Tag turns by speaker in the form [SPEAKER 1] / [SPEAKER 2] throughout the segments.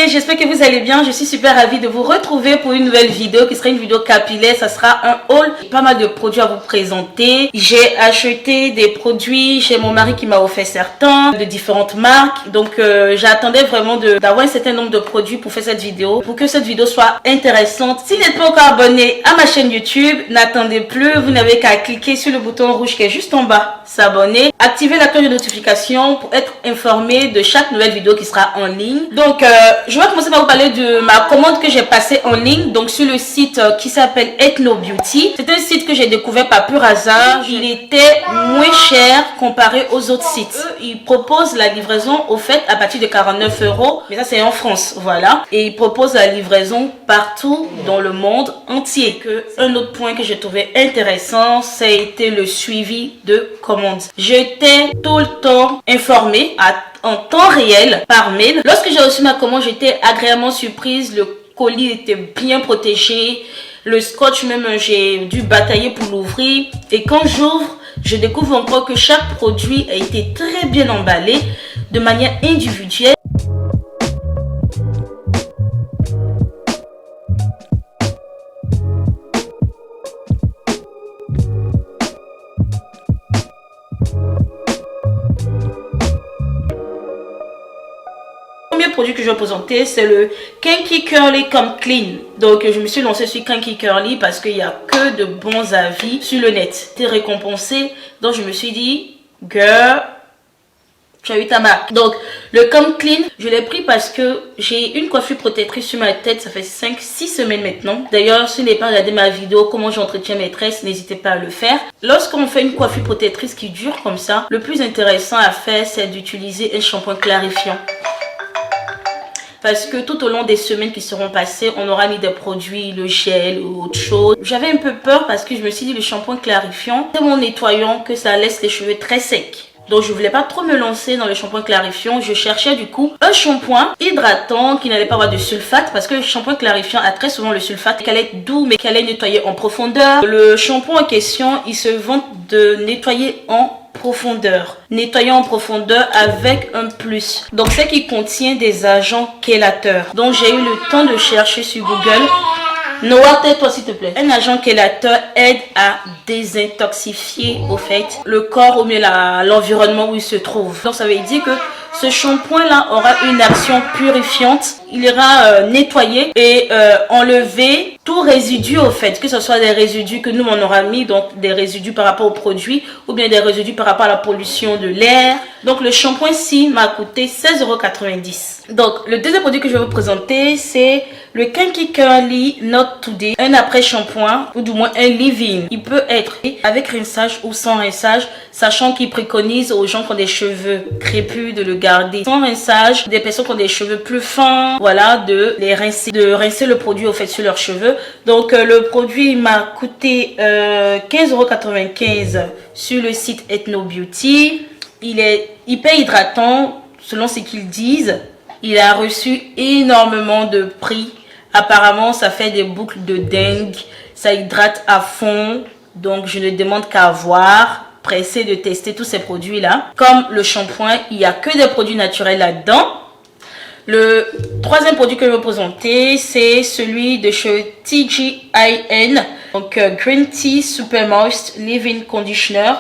[SPEAKER 1] j'espère que vous allez bien. Je suis super ravie de vous retrouver pour une nouvelle vidéo qui sera une vidéo capillaire. Ça sera un haul, pas mal de produits à vous présenter. J'ai acheté des produits chez mon mari qui m'a offert certains de différentes marques. Donc j'attendais vraiment d'avoir un certain nombre de produits pour faire cette vidéo, pour que cette vidéo soit intéressante. Si vous n'êtes pas encore abonné à ma chaîne YouTube, n'attendez plus. Vous n'avez qu'à cliquer sur le bouton rouge qui est juste en bas, s'abonner, activer la cloche de notification pour être informé de chaque nouvelle vidéo qui sera en ligne. Donc je vais commencer par vous parler de ma commande que j'ai passée en ligne, donc sur le site qui s'appelle Ethno Beauty. C'est un site que j'ai découvert par pur hasard. Il était moins cher comparé aux autres sites. Eux, ils proposent la livraison au fait à partir de 49 €, mais ça c'est en France, voilà. Et ils proposent la livraison partout dans le monde entier. Un autre point que j'ai trouvé intéressant, ça a été le suivi de commandes. J'étais tout le temps informée en temps réel par mail. Lorsque j'ai reçu ma commande, j'étais agréablement surprise. Le colis était bien protégé. Le scotch même, j'ai dû batailler pour l'ouvrir. Et quand j'ouvre, je découvre encore que chaque produit a été très bien emballé de manière individuelle. Le premier produit que je vais vous présenter, c'est le Kinky Curly Come Clean. Donc je me suis lancée sur Kinky Curly parce qu'il n'y a que de bons avis sur le net. T'es récompensé, donc je me suis dit, girl, tu as eu ta marque. Donc le Come Clean, je l'ai pris parce que j'ai une coiffure protectrice sur ma tête. Ça fait 5-6 semaines maintenant. D'ailleurs, si vous n'avez pas regardé ma vidéo comment j'entretiens mes tresses, n'hésitez pas à le faire. Lorsqu'on fait une coiffure protectrice qui dure comme ça, le plus intéressant à faire, c'est d'utiliser un shampoing clarifiant. Parce que tout au long des semaines qui seront passées, on aura mis des produits, le gel ou autre chose. J'avais un peu peur parce que je me suis dit le shampoing clarifiant, c'est mon nettoyant que ça laisse les cheveux très secs. Donc je voulais pas trop me lancer dans le shampoing clarifiant. Je cherchais du coup un shampoing hydratant qui n'allait pas avoir de sulfate. Parce que le shampoing clarifiant a très souvent le sulfate, qu'elle est doux mais qu'elle est nettoyée en profondeur. Le shampoing en question, il se vante de nettoyer en profondeur. Nettoyant en profondeur avec un plus. Donc c'est qu'il contient des agents chélateurs. Donc j'ai eu le temps de chercher sur Google. Noah, tais-toi s'il te plaît. Un agent chélateur aide à désintoxifier au fait le corps ou mieux l'environnement où il se trouve. Donc ça veut dire que ce shampoing là aura une action purifiante. Il ira nettoyer et enlever tout résidu au fait, que ce soit des résidus que nous on aura mis, donc des résidus par rapport au produit ou bien des résidus par rapport à la pollution de l'air. Donc le shampoing-ci m'a coûté 16,90 €. Donc le deuxième produit que je vais vous présenter, c'est le Kinky Curly Not Today, un après shampoing ou du moins un leave-in. Il peut être avec rinçage ou sans rinçage, sachant qu'il préconise aux gens qui ont des cheveux crépus de le garder sans rinçage, des personnes qui ont des cheveux plus fins, voilà, de rincer le produit au fait sur leurs cheveux. Donc le produit m'a coûté 15,95 € sur le site Ethno Beauty. Il est hyper hydratant selon ce qu'ils disent. Il a reçu énormément de prix. Apparemment, ça fait des boucles de dingue. Ça hydrate à fond. Donc, je ne demande qu'à voir. Pressé de tester tous ces produits-là. Comme le shampoing, il n'y a que des produits naturels là-dedans. Le troisième produit que je vais vous présenter, c'est celui de chez TGIN. Donc, Green Tea Super Moist Leave-In Conditioner.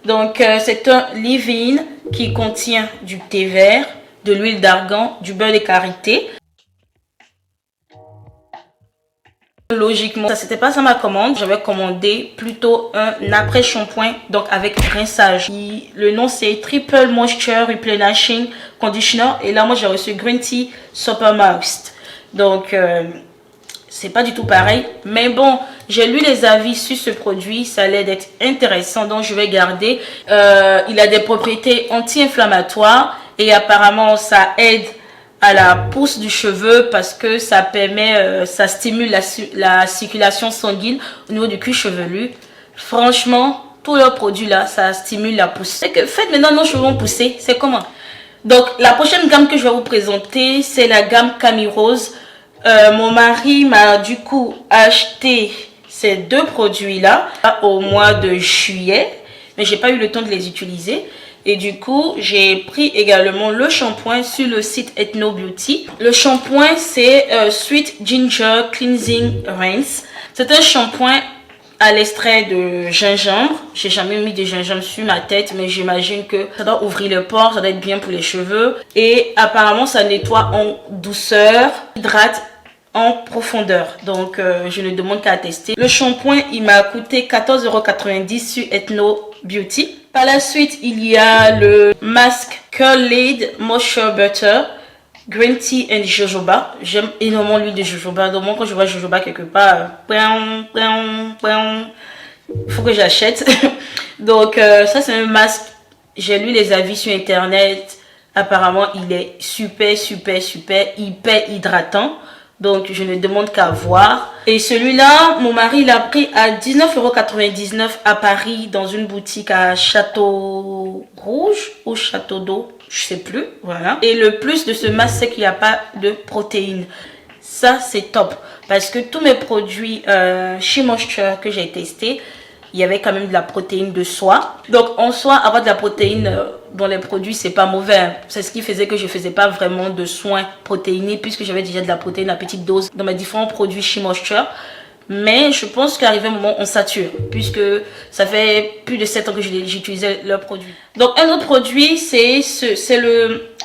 [SPEAKER 1] Donc, c'est un leave-in qui contient du thé vert, de l'huile d'argan, du beurre de karité. Logiquement, ça c'était pas ça ma commande. J'avais commandé plutôt un après shampoing, donc avec rinçage. Le nom c'est Triple Moisture Replenishing Conditioner. Et là, moi j'ai reçu Green Tea Super Moist. Donc, c'est pas du tout pareil. Mais bon, j'ai lu les avis sur ce produit. Ça allait d'être intéressant, donc je vais garder. Il a des propriétés anti-inflammatoires. Et apparemment, ça aide à la pousse du cheveu parce que ça permet, ça stimule la circulation sanguine au niveau du cuir chevelu. Franchement, tous leurs produits là, ça stimule la pousse. C'est que faites maintenant nos cheveux vont pousser. C'est comment? Donc, la prochaine gamme que je vais vous présenter, c'est la gamme Camille Rose. Mon mari m'a du coup acheté ces deux produits là au mois de juillet, mais j'ai pas eu le temps de les utiliser. Et du coup, j'ai pris également le shampoing sur le site Ethno Beauty. Le shampoing, c'est Sweet Ginger Cleansing Rinse. C'est un shampoing à l'extrait de gingembre. J'ai jamais mis de gingembre sur ma tête, mais j'imagine que ça doit ouvrir les pores, ça doit être bien pour les cheveux. Et apparemment, ça nettoie en douceur, hydrate en profondeur. Donc, je ne demande qu'à tester. Le shampoing, il m'a coûté 14,90 € sur Ethno Beauty. Par la suite, il y a le masque Curl Lead Moisture Butter Green Tea and Jojoba. J'aime énormément l'huile de jojoba. Donc, moi, quand je vois jojoba quelque part, il faut que j'achète. Donc, ça, c'est un masque. J'ai lu les avis sur Internet. Apparemment, il est super, hyper hydratant. Donc, je ne demande qu'à voir. Et celui-là, mon mari l'a pris à 19,99 € à Paris, dans une boutique à Château Rouge ou Château d'Eau, je sais plus, voilà. Et le plus de ce masque, c'est qu'il n'y a pas de protéines. Ça, c'est top. Parce que tous mes produits She Moisture que j'ai testés, il y avait quand même de la protéine de soie. Donc, en soi, avoir de la protéine dans les produits, c'est pas mauvais. C'est ce qui faisait que je faisais pas vraiment de soins protéinés, puisque j'avais déjà de la protéine à petite dose dans mes différents produits She Moisture. Mais je pense qu'arrivé un moment, on sature, puisque ça fait plus de 7 ans que j'utilisais leurs produits. Donc, un autre produit, c'est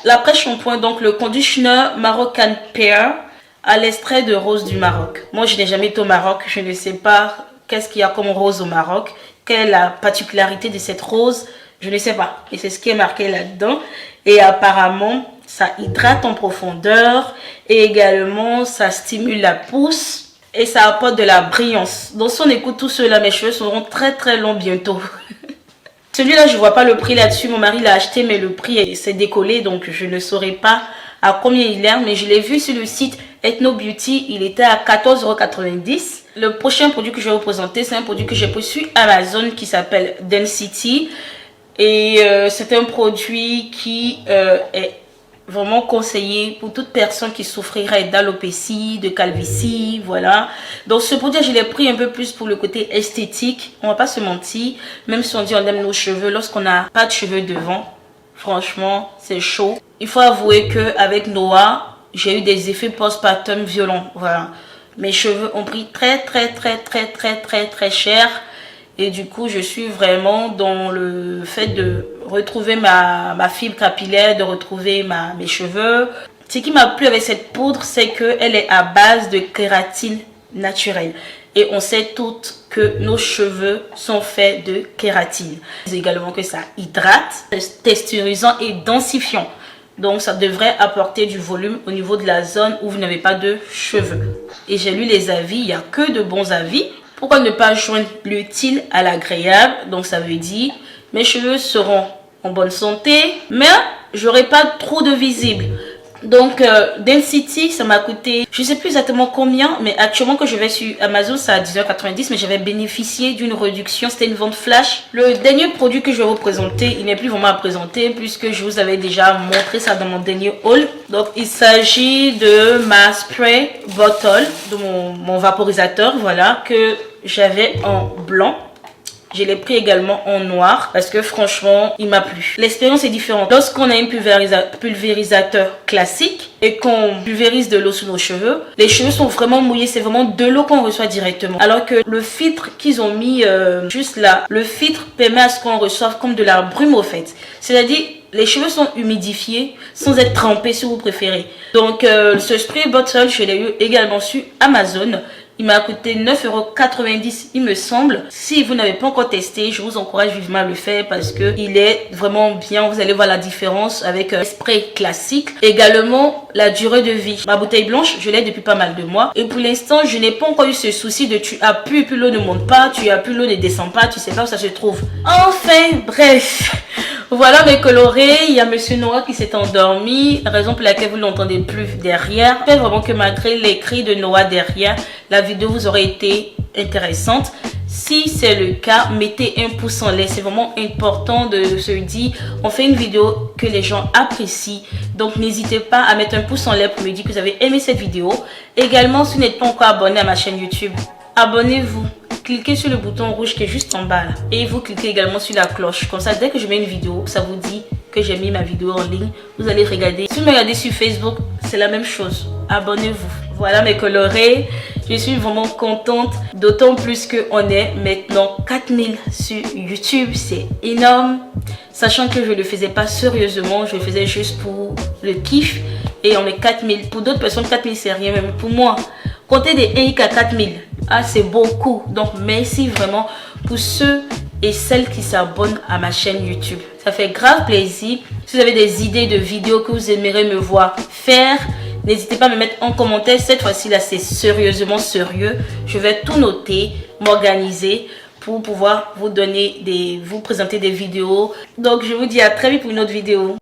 [SPEAKER 1] l'après-shampoing, donc le conditioner Moroccan Pear à l'extrait de rose du Maroc. Moi, je n'ai jamais été au Maroc, je ne sais pas qu'est-ce qu'il y a comme rose au Maroc, quelle est la particularité de cette rose, je ne sais pas. Et c'est ce qui est marqué là-dedans. Et apparemment, ça hydrate en profondeur et également, ça stimule la pousse et ça apporte de la brillance. Donc, si on écoute tout cela, mes cheveux seront très longs bientôt. Celui-là, je ne vois pas le prix là-dessus. Mon mari l'a acheté, mais le prix s'est décollé, donc je ne saurais pas à combien il est. Mais je l'ai vu sur le site Ethno Beauty, il était à 14,90 €. Le prochain produit que je vais vous présenter, c'est un produit que j'ai pris sur Amazon qui s'appelle Density. Et c'est un produit qui est vraiment conseillé pour toute personne qui souffrirait d'alopécie, de calvitie, voilà. Donc ce produit, je l'ai pris un peu plus pour le côté esthétique. On va pas se mentir, même si on dit on aime nos cheveux, lorsqu'on n'a pas de cheveux devant, franchement, c'est chaud. Il faut avouer qu'avec Noah, j'ai eu des effets postpartum violents, voilà. Mes cheveux ont pris très cher. Et du coup, je suis vraiment dans le fait de retrouver ma fibre capillaire, de retrouver mes cheveux. Ce qui m'a plu avec cette poudre, c'est qu'elle est à base de kératine naturelle. Et on sait toutes que nos cheveux sont faits de kératine. C'est également que ça hydrate, texturisant et densifiant. Donc, ça devrait apporter du volume au niveau de la zone où vous n'avez pas de cheveux. Et j'ai lu les avis, il n'y a que de bons avis. Pourquoi ne pas joindre l'utile à l'agréable? Donc, ça veut dire, mes cheveux seront en bonne santé, mais j'aurai pas trop de visible. Donc, Density, ça m'a coûté, je sais plus exactement combien, mais actuellement que je vais sur Amazon, c'est à 10,90 €, mais j'avais bénéficié d'une réduction, c'était une vente flash. Le dernier produit que je vais vous présenter, il n'est plus vraiment à présenter, puisque je vous avais déjà montré ça dans mon dernier haul. Donc, il s'agit de ma spray bottle, de mon vaporisateur, voilà, que j'avais en blanc. Je l'ai pris également en noir parce que franchement, il m'a plu. L'expérience est différente. Lorsqu'on a un pulvérisateur classique et qu'on pulvérise de l'eau sur nos cheveux, les cheveux sont vraiment mouillés. C'est vraiment de l'eau qu'on reçoit directement. Alors que le filtre qu'ils ont mis juste là, le filtre permet à ce qu'on reçoive comme de la brume au fait. C'est-à-dire, les cheveux sont humidifiés sans être trempés si vous préférez. Donc, ce spray bottle, je l'ai eu également sur Amazon. Il m'a coûté 9,90 € il me semble. Si vous n'avez pas encore testé, je vous encourage vivement à le faire parce que il est vraiment bien. Vous allez voir la différence avec un spray classique. Également, la durée de vie. Ma bouteille blanche, je l'ai depuis pas mal de mois. Et pour l'instant, je n'ai pas encore eu ce souci de tu as pu et puis l'eau ne monte pas, tu as pu l'eau ne descend pas, tu sais pas où ça se trouve. Enfin, bref. Voilà mes colorés. Il y a Monsieur Noah qui s'est endormi. La raison pour laquelle vous ne l'entendez plus derrière. J'espère vraiment que malgré les cris de Noah derrière, la vidéo vous aurait été intéressante. Si c'est le cas, mettez un pouce en l'air. C'est vraiment important de se dire, on fait une vidéo que les gens apprécient. Donc, n'hésitez pas à mettre un pouce en l'air pour me dire que vous avez aimé cette vidéo. Également, si vous n'êtes pas encore abonné à ma chaîne YouTube, abonnez-vous. cliquez sur le bouton rouge qui est juste en bas là. Et vous cliquez également sur la cloche. Comme ça, dès que je mets une vidéo, ça vous dit que j'ai mis ma vidéo en ligne. Vous allez regarder. Si vous me regardez sur Facebook, c'est la même chose. Abonnez-vous. Voilà mes colorés. Je suis vraiment contente. D'autant plus qu'on est maintenant 4000 sur YouTube. C'est énorme. Sachant que je ne le faisais pas sérieusement. Je le faisais juste pour le kiff. Et on est 4000. Pour d'autres personnes, 4000 c'est rien. Mais pour moi, compter des 1 à 4000. Ah, c'est beaucoup. Donc, merci vraiment pour ceux et celles qui s'abonnent à ma chaîne YouTube. Ça fait grave plaisir. Si vous avez des idées de vidéos que vous aimeriez me voir faire, n'hésitez pas à me mettre en commentaire. Cette fois-ci là, c'est sérieusement sérieux. Je vais tout noter, m'organiser pour pouvoir vous présenter des vidéos. Donc, je vous dis à très vite pour une autre vidéo.